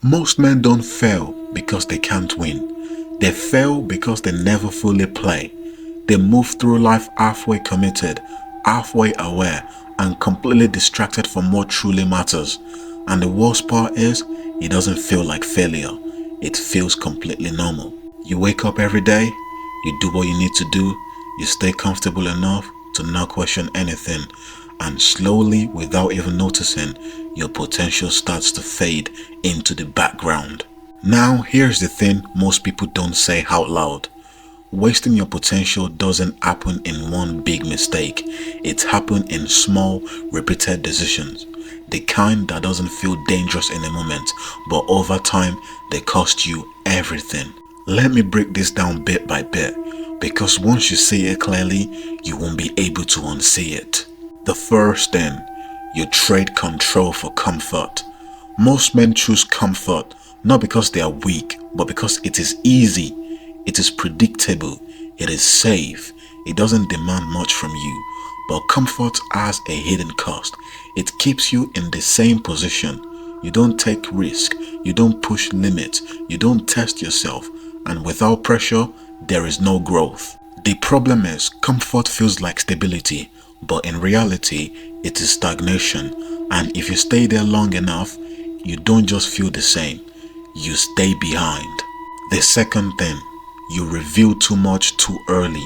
Most men don't fail because they can't win. They fail because they never fully play. They move through life halfway committed, halfway aware, and completely distracted from what truly matters. And the worst part is, it doesn't feel like failure. It feels completely normal. You wake up every day, you do what you need to do, you stay comfortable enough to not question anything, and slowly, without even noticing, your potential starts to fade into the background. Now, here's the thing most people don't say out loud. Wasting your potential doesn't happen in one big mistake. It happens in small, repeated decisions. The kind that doesn't feel dangerous in a moment, but over time, they cost you everything. Let me break this down bit by bit, because once you see it clearly, you won't be able to unsee it. The first thing, you trade control for comfort. Most men choose comfort not because they are weak, but because it is easy, it is predictable, it is safe, it doesn't demand much from you. But comfort has a hidden cost. It keeps you in the same position. You don't take risk, you don't push limits, you don't test yourself, and without pressure, there is no growth. The problem is, comfort feels like stability, but in reality, it is stagnation. And if you stay there long enough, you don't just feel the same, you stay behind. The second thing, you reveal too much too early.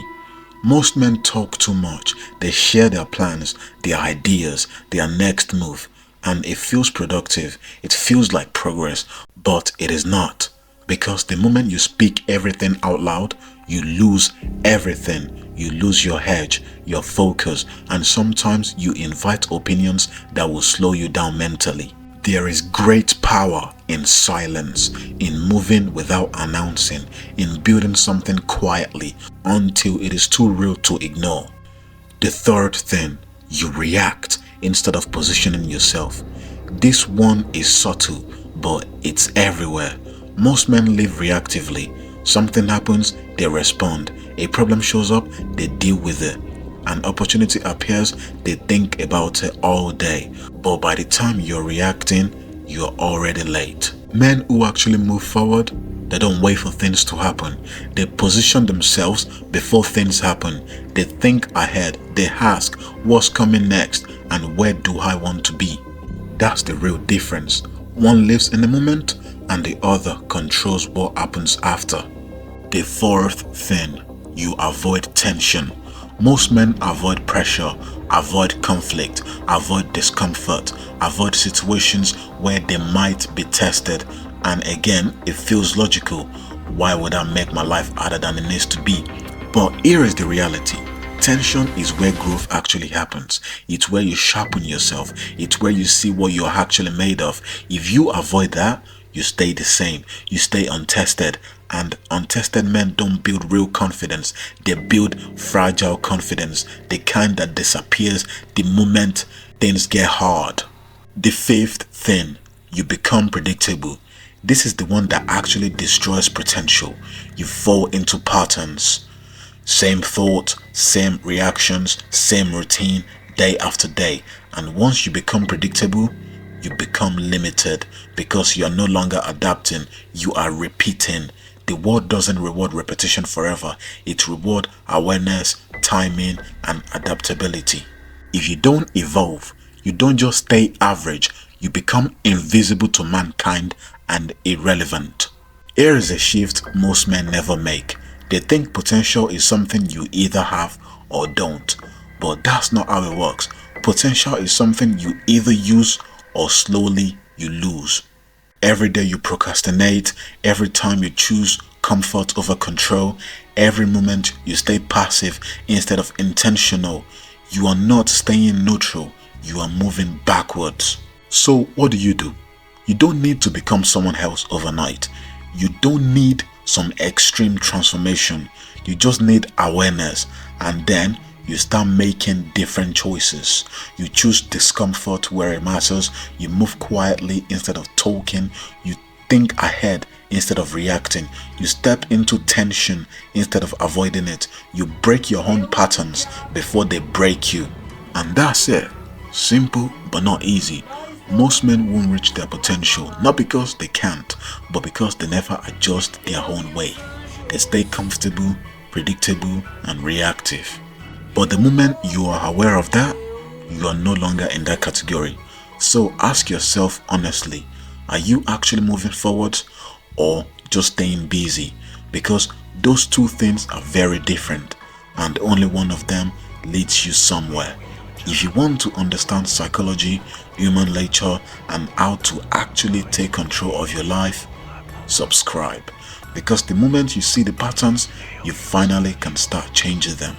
Most men talk too much. They share their plans, their ideas, their next move, and it feels productive. It feels like progress, but it is not. Because the moment you speak everything out loud, you lose everything. You lose your edge, your focus, and sometimes you invite opinions that will slow you down mentally. There is great power in silence, in moving without announcing, in building something quietly until it is too real to ignore. The third thing, you react instead of positioning yourself. This one is subtle, but it's everywhere. Most men live reactively. Something happens, they respond. A problem shows up, they deal with it. An opportunity appears, they think about it all day. But by the time you're reacting, you're already late. Men who actually move forward, they don't wait for things to happen. They position themselves before things happen. They think ahead. They ask, what's coming next and where do I want to be? That's the real difference. One lives in the moment and the other controls what happens after. The fourth thing, you avoid tension. Most men avoid pressure, avoid conflict, avoid discomfort, avoid situations where they might be tested. And again, it feels logical. Why would I make my life harder than it needs to be? But here is the reality. Tension is where growth actually happens. It's where you sharpen yourself. It's where you see what you're actually made of. If you avoid that, you stay the same. You stay untested. And untested men don't build real confidence. They build fragile confidence. The kind that disappears the moment things get hard. The fifth thing, you become predictable. This is the one that actually destroys potential. You fall into patterns. Same thought, same reactions, same routine, day after day. And once you become predictable, you become limited because you are no longer adapting, you are repeating. The world doesn't reward repetition forever. It rewards awareness, timing, and adaptability. If you don't evolve, you don't just stay average, you become invisible to mankind and irrelevant. Here is a shift most men never make. They think potential is something you either have or don't. But that's not how it works. Potential is something you either use or slowly you lose. Every day you procrastinate, every time you choose comfort over control, every moment you stay passive instead of intentional, you are not staying neutral, you are moving backwards. So what do? You don't need to become someone else overnight. You don't need some extreme transformation. You just need awareness, and then you start making different choices. You choose discomfort where it matters. You move quietly instead of talking. You think ahead instead of reacting. You step into tension instead of avoiding it. You break your own patterns before they break you. And that's it. Simple but not easy. Most men won't reach their potential, not because they can't, but because they never adjust their own way. They stay comfortable, predictable, and reactive. But the moment you are aware of that, you are no longer in that category. So ask yourself honestly, are you actually moving forward or just staying busy? Because those two things are very different, and only one of them leads you somewhere. If you want to understand psychology, human nature, and how to actually take control of your life, subscribe. Because the moment you see the patterns, you finally can start changing them.